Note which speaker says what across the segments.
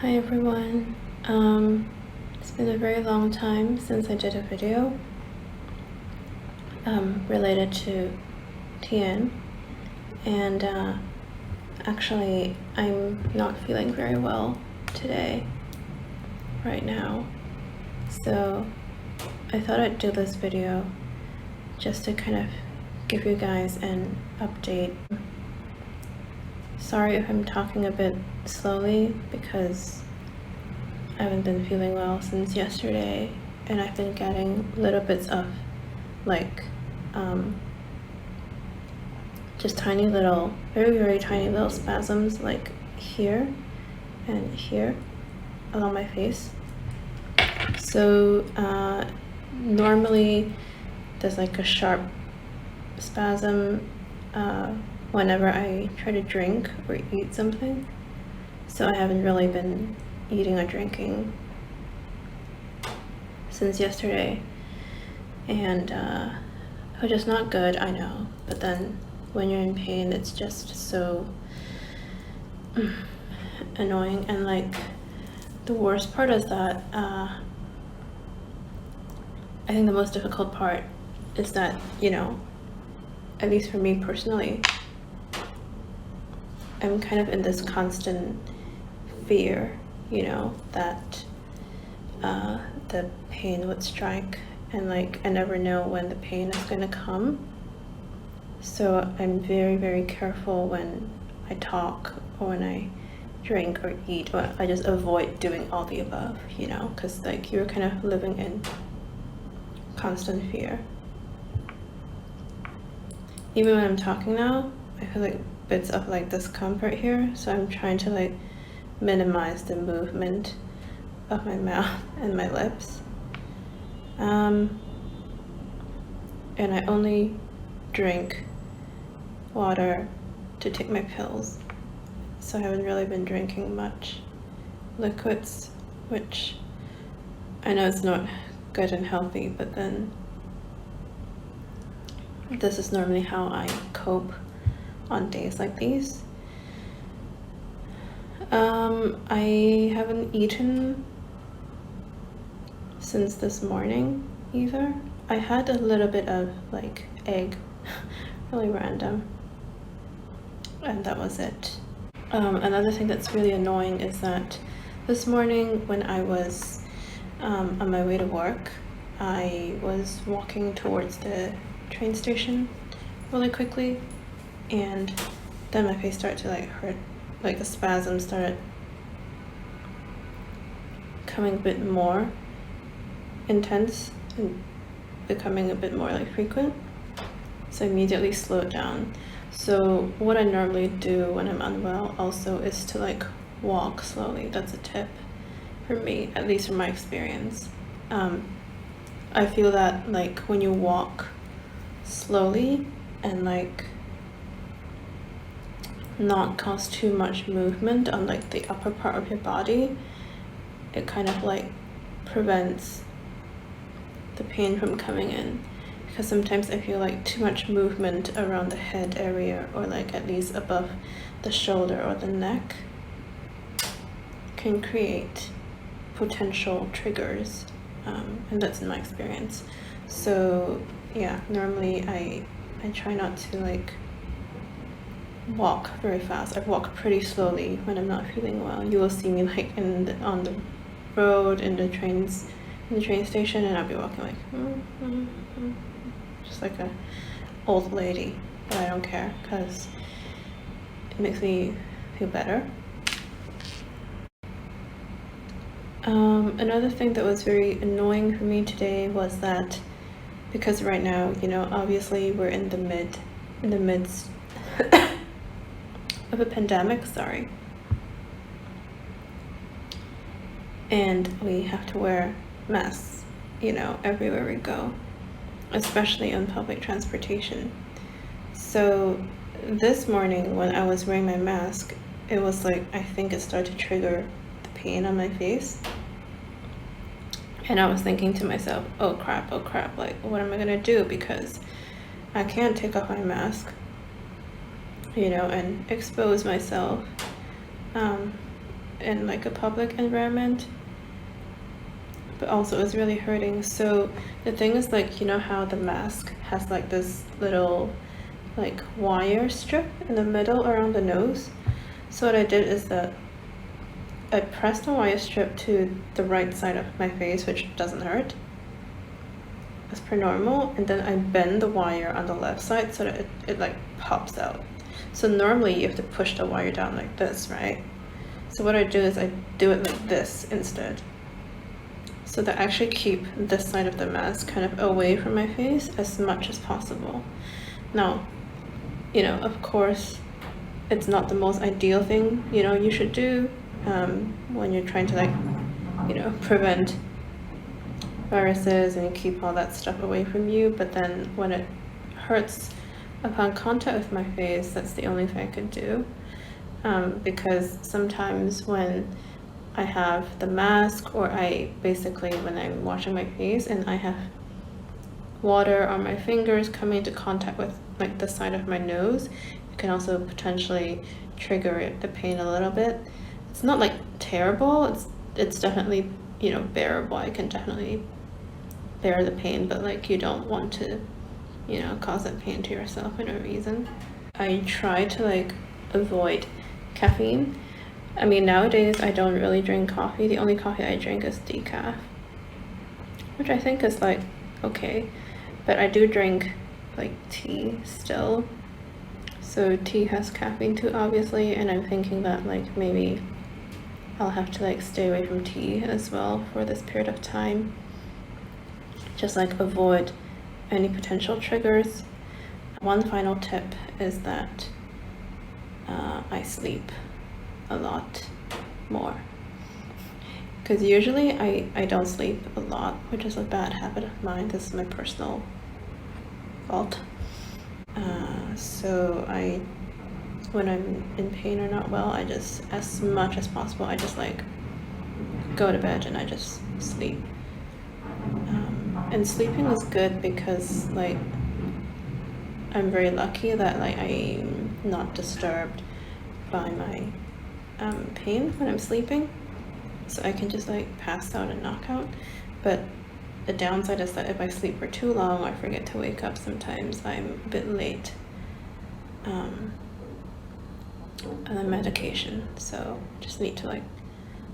Speaker 1: Hi everyone. It's been a very long time since I did a video related to TN, and actually I'm not feeling very well today, right now, so I thought I'd do this video just to kind of give you guys an update. Sorry if I'm talking a bit slowly because I haven't been feeling well since yesterday, and I've been getting little bits of like just tiny little, very tiny little spasms like here and here along my face. So normally there's like a sharp spasm whenever I try to drink or eat something. So I haven't really been eating or drinking since yesterday, and which is not good, I know, but then when you're in pain it's just so annoying. And like the worst part is that I think the most difficult part is that, you know, at least for me personally, I'm kind of in this constant fear, you know, that the pain would strike, and like I never know when the pain is going to come. So I'm very careful when I talk or when I drink or eat, or I just avoid doing all the above, you know, because like you're kind of living in constant fear. Even when I'm talking now, I feel like bits of like discomfort here, so I'm trying to like minimize the movement of my mouth and my lips. And I only drink water to take my pills, so I haven't really been drinking much liquids, which I know it's not good and healthy, but then this is normally how I cope on days like these. I haven't eaten since this morning either. I had a little bit of like egg, really random, and that was it. Another thing that's really annoying is that this morning when I was on my way to work, I was walking towards the train station really quickly, and then my face started to like hurt, like a spasm started coming a bit more intense and becoming a bit more like frequent, so I immediately slowed down. So what I normally do when I'm unwell also is to like walk slowly. That's a tip for me, at least from my experience. I feel that like when you walk slowly and like not cause too much movement on like the upper part of your body, it kind of like prevents the pain from coming in. Because sometimes I feel like too much movement around the head area, or like at least above the shoulder or the neck, can create potential triggers, and that's in my experience. So yeah, normally I try not to like walk very fast. I walk pretty slowly when I'm not feeling well. You will see me like on the road, in the train station, and I'll be walking like just like a old lady, but I don't care because it makes me feel better. Another thing that was very annoying for me today was that, because right now, you know, obviously we're in the midst of a pandemic, and we have to wear masks, you know, everywhere we go, especially on public transportation. So this morning when I was wearing my mask, it was like, I think it started to trigger the pain on my face, and I was thinking to myself, oh crap, like what am I gonna do, because I can't take off my mask, you know, and expose myself in like a public environment, but also it's really hurting. So the thing is, like, you know how the mask has like this little like wire strip in the middle around the nose? So what I did is that I pressed the wire strip to the right side of my face, which doesn't hurt, as per normal, and then I bend the wire on the left side so that it like pops out. So normally you have to push the wire down like this, right? So what I do is I do it like this instead. So that I actually keep this side of the mask kind of away from my face as much as possible. Now, you know, of course, it's not the most ideal thing, you know, you should do when you're trying to like, you know, prevent viruses and keep all that stuff away from you. But then when it hurts upon contact with my face, that's the only thing I could do. Because sometimes when I have the mask, or when I'm washing my face and I have water on my fingers coming into contact with like the side of my nose, it can also potentially trigger the pain a little bit. It's not like terrible, it's definitely, you know, bearable. I can definitely bear the pain, but like you don't want to, you know, cause that pain to yourself for no reason. I try to like avoid caffeine. I mean, nowadays I don't really drink coffee. The only coffee I drink is decaf, which I think is like okay, but I do drink like tea still. So tea has caffeine too, obviously, and I'm thinking that like maybe I'll have to like stay away from tea as well for this period of time. Just like avoid any potential triggers. One final tip is that I sleep a lot more. Because usually I don't sleep a lot, which is a bad habit of mine. This is my personal fault. So when I'm in pain or not well, I just, as much as possible, I just like go to bed and I just sleep. And sleeping is good because like I'm very lucky that like I'm not disturbed by my pain when I'm sleeping, so I can just like pass out and knock out. But the downside is that if I sleep for too long, I forget to wake up. Sometimes I'm a bit late on the medication, so just need to like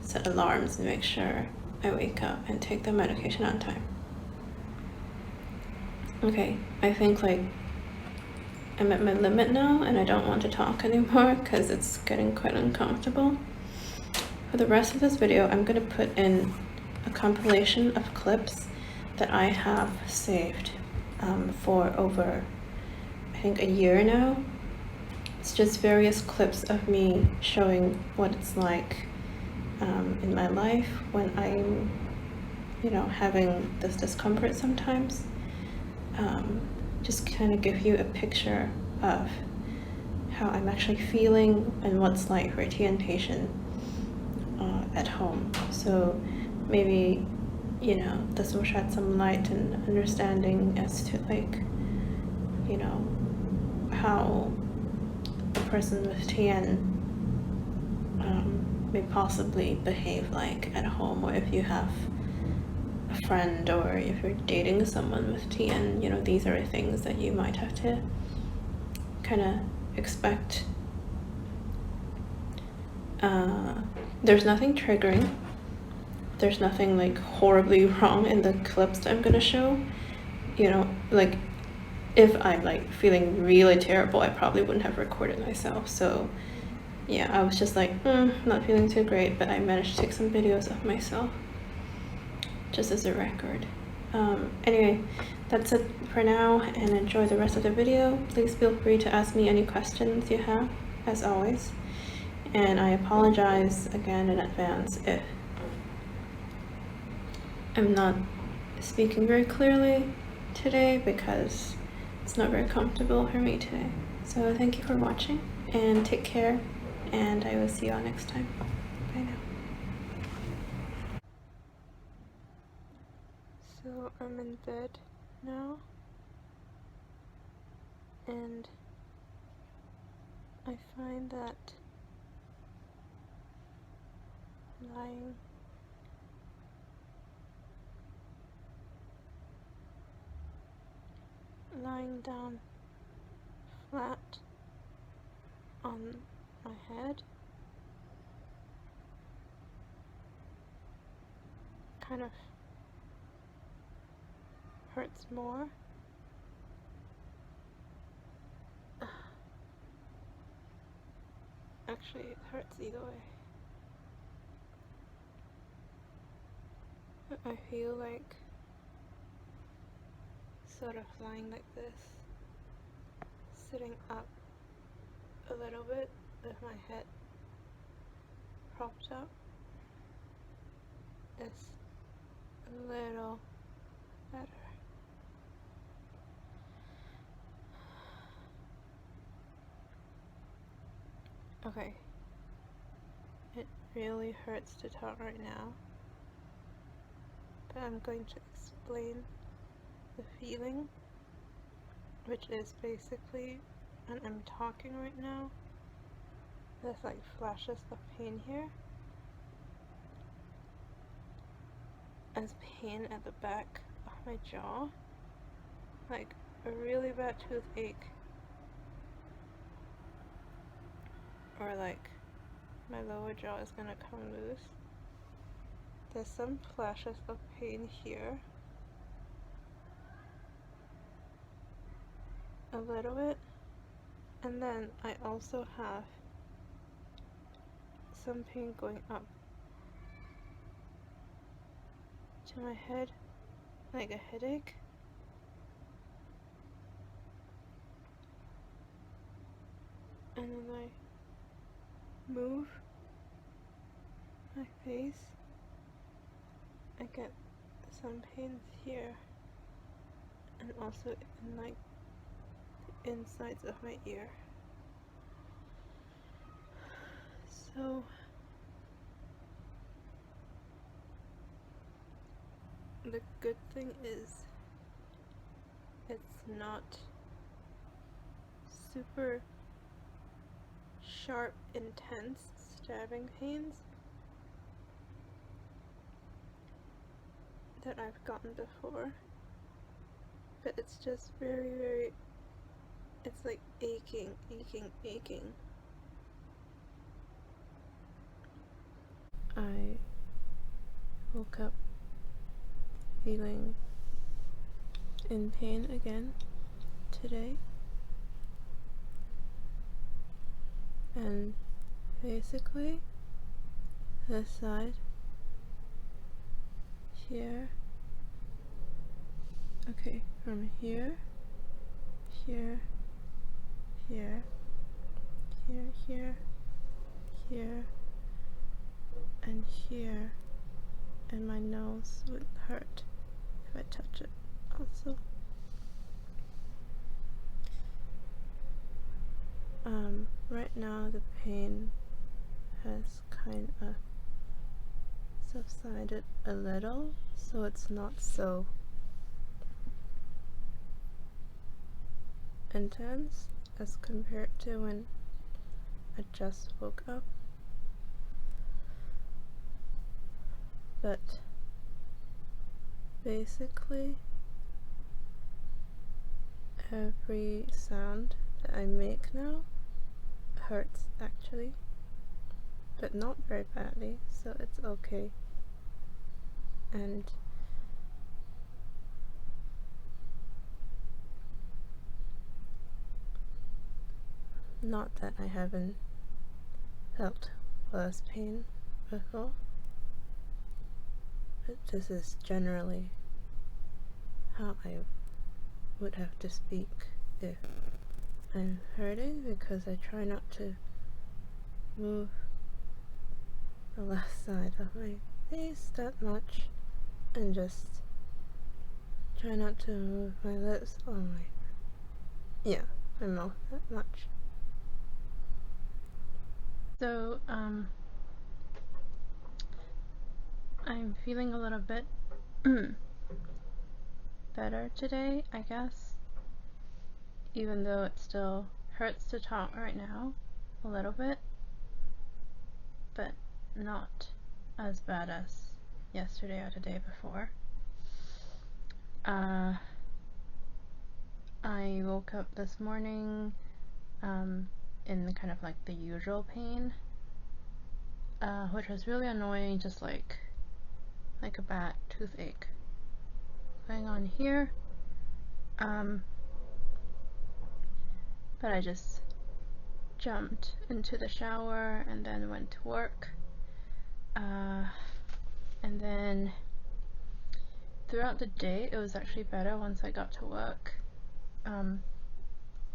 Speaker 1: set alarms and make sure I wake up and take the medication on time. Okay, I think like I'm at my limit now and I don't want to talk anymore because it's getting quite uncomfortable. For the rest of this video, I'm going to put in a compilation of clips that I have saved for over, I think, a year now. It's just various clips of me showing what it's like in my life when I'm, you know, having this discomfort sometimes. Just kind of give you a picture of how I'm actually feeling and what's like for a TN patient at home. So maybe, you know, this will shed some light and understanding as to like, you know, how a person with TN may possibly behave like at home, or if you have a friend or if you're dating someone with TN, you know, these are things that you might have to kind of expect. There's nothing triggering. There's nothing like horribly wrong in the clips that I'm gonna show. You know, like if I'm like feeling really terrible, I probably wouldn't have recorded myself. So yeah, I was just like, not feeling too great, but I managed to take some videos of myself just as a record. Anyway, that's it for now, and enjoy the rest of the video. Please feel free to ask me any questions you have, as always. And I apologize again in advance if I'm not speaking very clearly today, because it's not very comfortable for me today. So thank you for watching, and take care, and I will see you all next time. Bye now. So I'm in bed now, and I find that lying down flat on my head kind of hurts more. Actually, it hurts either way. I feel like sort of lying like this, sitting up a little bit with my head propped up is a little better. Okay, it really hurts to talk right now, but I'm going to explain the feeling, which is basically when I'm talking right now, there's like flashes of pain here. As pain at the back of my jaw, like a really bad toothache, or like my lower jaw is gonna come loose. There's some flashes of pain here, a little bit, and then I also have some pain going up to my head, like a headache. And then I move my face, I get some pains here, and also in like the insides of my ear. So the good thing is it's not super sharp, intense stabbing pains that I've gotten before, but it's just very, it's like aching. I woke up feeling in pain again today, and basically this side here, okay, from here, here, and here, and my nose would hurt if I touch it also. Right now the pain has kind of subsided a little, so it's not so intense as compared to when I just woke up. But basically every sound that I make now hurts actually, but not very badly, so it's okay. And not that I haven't felt worse pain before, but this is generally how I would have to speak if I'm hurting, because I try not to move the left side of my face that much, and just try not to move my lips or my mouth that much. So I'm feeling a little bit better today, I guess, even though it still hurts to talk right now a little bit, but not as bad as yesterday or the day before. I woke up this morning in kind of like the usual pain, which was really annoying, just like a bad toothache going on here. But I just jumped into the shower and then went to work. And then throughout the day it was actually better once I got to work.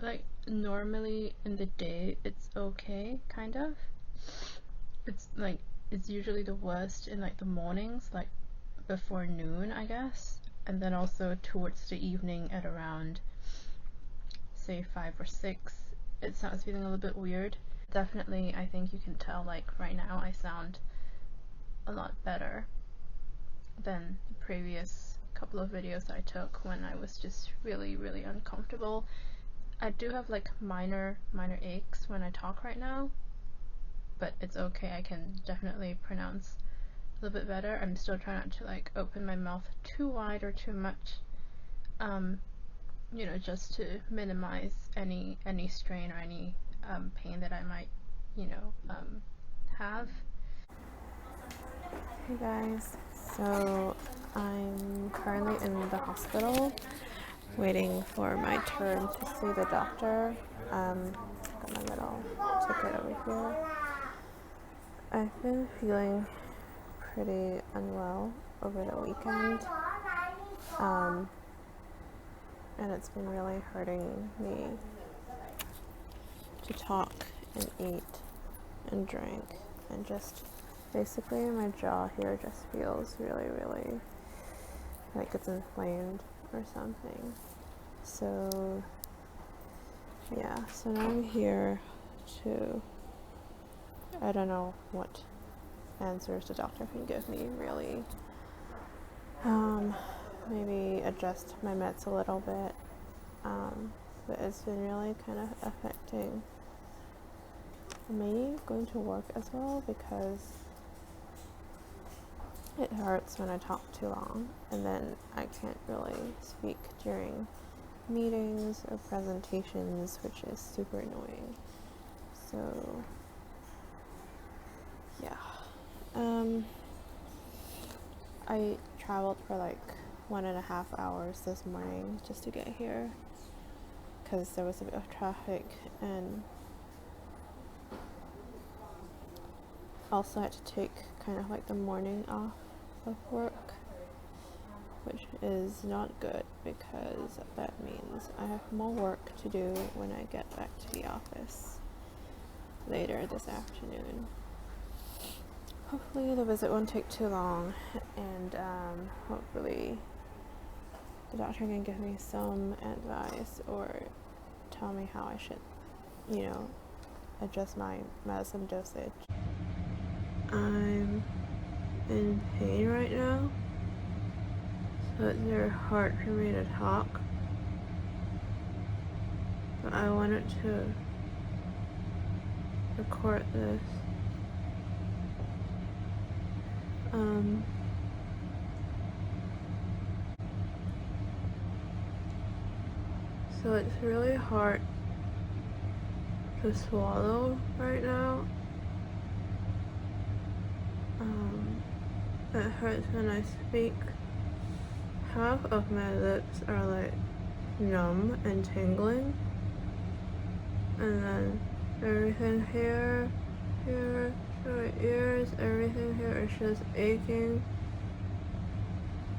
Speaker 1: Like normally in the day it's okay, kind of. It's usually the worst in like the mornings, like before noon, I guess, and then also towards the evening at around say 5 or 6 it starts feeling a little bit weird. Definitely, I think you can tell, like right now I sound a lot better than the previous couple of videos I took when I was just really uncomfortable. I do have like minor aches when I talk right now, but it's okay. I can definitely pronounce a little bit better. I'm still trying not to like open my mouth too wide or too much, you know, just to minimize any strain or any pain that I might, you know, have. Hey guys, so I'm currently in the hospital waiting for my turn to see the doctor. Got my little ticket over here. I've been feeling pretty unwell over the weekend, and it's been really hurting me to talk and eat and drink, and just basically my jaw here just feels really like it's inflamed or something. So yeah, so now I'm here to, I don't know what answers the doctor can give me really. Maybe adjust my meds a little bit, but it's been really kind of affecting me going to work as well, because it hurts when I talk too long, and then I can't really speak during meetings or presentations, which is super annoying. So yeah, I traveled for like 1.5 hours this morning just to get here because there was a bit of traffic, and also had to take kind of like the morning off of work, which is not good because that means I have more work to do when I get back to the office later this afternoon. Hopefully the visit won't take too long, and hopefully the doctor can give me some advice or tell me how I should, you know, adjust my medicine dosage. I'm in pain right now, so it's very hard for me to talk, but I wanted to record this. So it's really hard to swallow right now. It hurts when I speak. Half of my lips are like numb and tingling, and then everything here, my ears, everything here is just aching.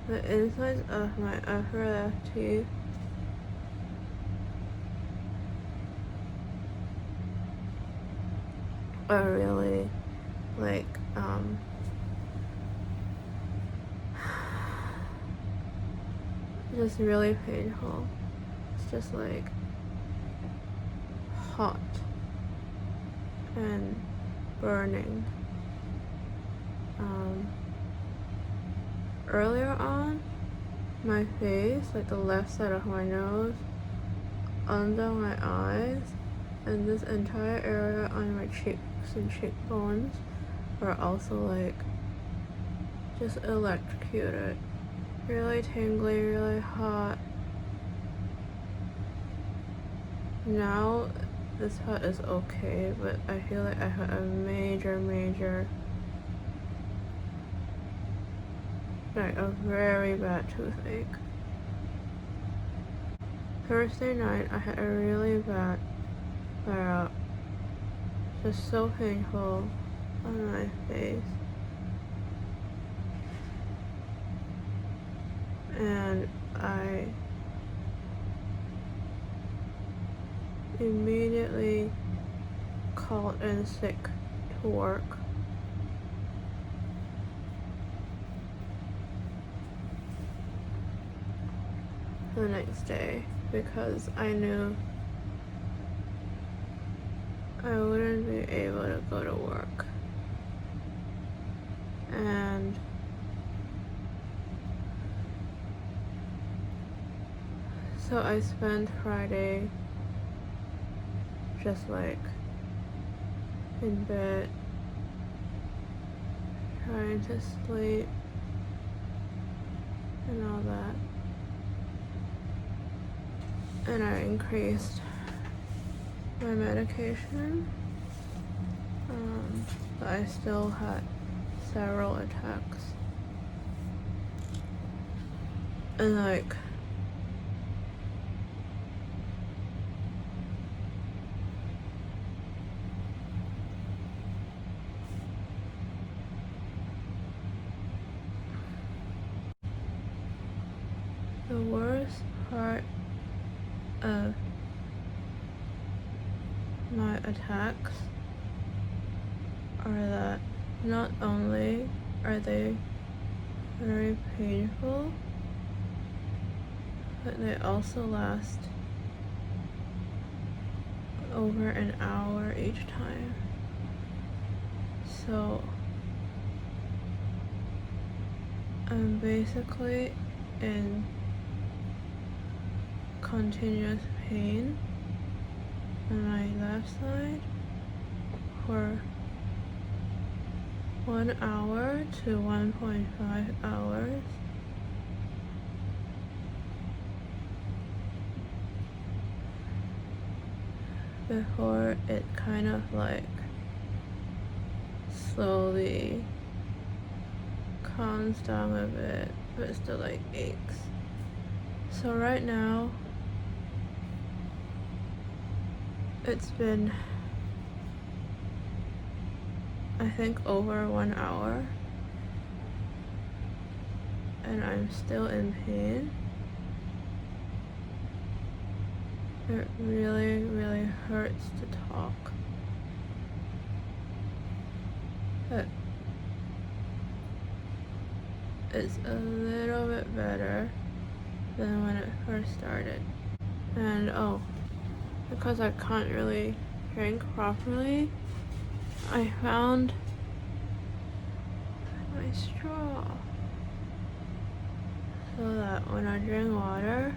Speaker 1: The insides of my upper left teeth are really like just really painful. It's just like hot and burning. Earlier on, my face, like the left side of my nose, under my eyes, and this entire area on my cheeks and cheekbones were also like just electrocuted. Really tingly, really hot. Now this part is okay, but I feel like I had a major, like a very bad toothache. Thursday night I had a really bad flare up. Just so painful on my face. And I immediately called in sick to work. The next day because I knew I wouldn't be able to go to work. And so I spent Friday just like in bed, trying to sleep and all that. And I increased my medication, but I still had several attacks. And like the worst part of my attacks are that not only are they very painful, but they also last over an hour each time. So I'm basically in continuous pain on my left side for 1 hour to 1.5 hours. Before it kind of like slowly calms down a bit, but still like aches. So right now it's been, I think, over 1 hour and I'm still in pain. It really, really hurts to talk. But it's a little bit better than when it first started. And because I can't really drink properly, I found my straw so that when I drink water,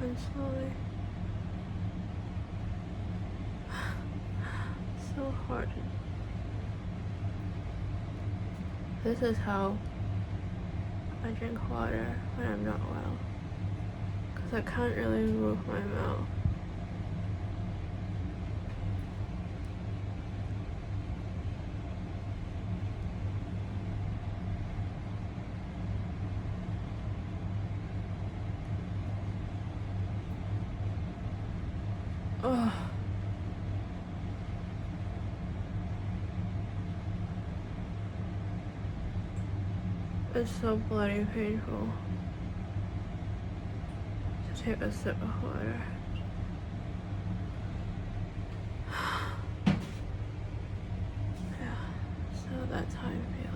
Speaker 1: I'm slowly so hard. This is how I drink water when I'm not well, because I can't really move my mouth. Oh. It's so bloody painful to take a sip of water. Yeah, so that's how I feel.